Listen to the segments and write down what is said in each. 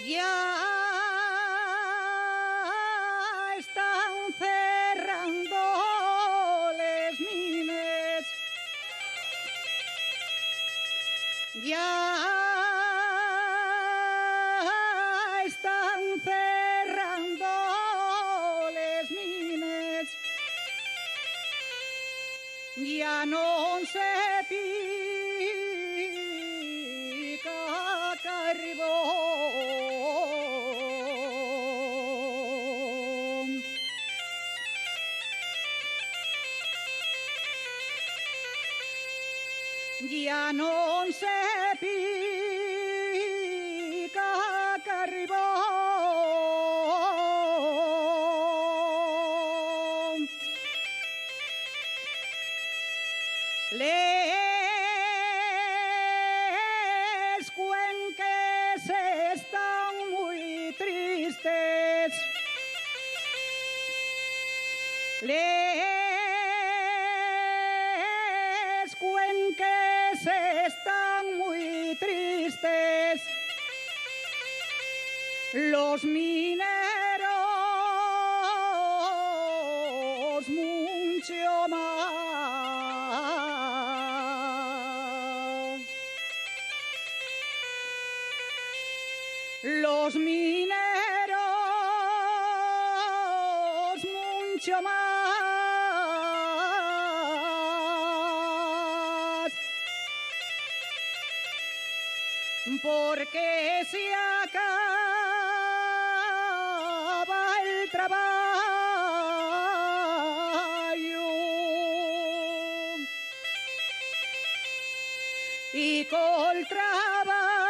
Ya están cerrando les mines, ya están cerrando les mines, ya non se pica carbón. Ya non se pica carbón. Les cuenques están muy tristes. Les cuenques están muy tristes. Los mineros mucho más. Los mineros mucho más. Porque se acaba el trabajo y col trabajo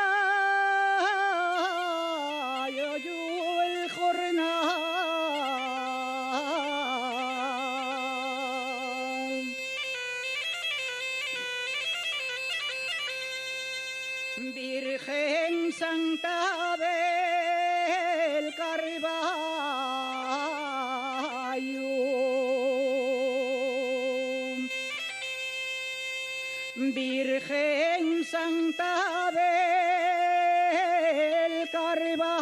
yo el jornal. Virgen Santa del Carvalho, Virgen Santa del Carvalho,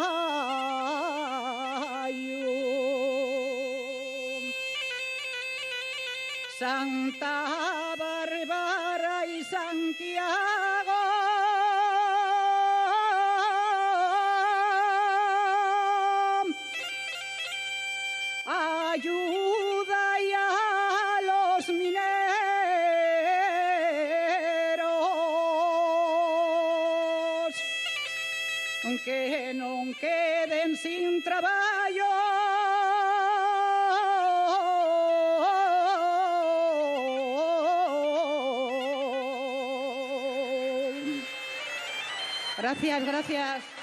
Santa Bárbara y Santiago, ayuda ya a los mineros que no queden sin trabajo. Gracias, gracias.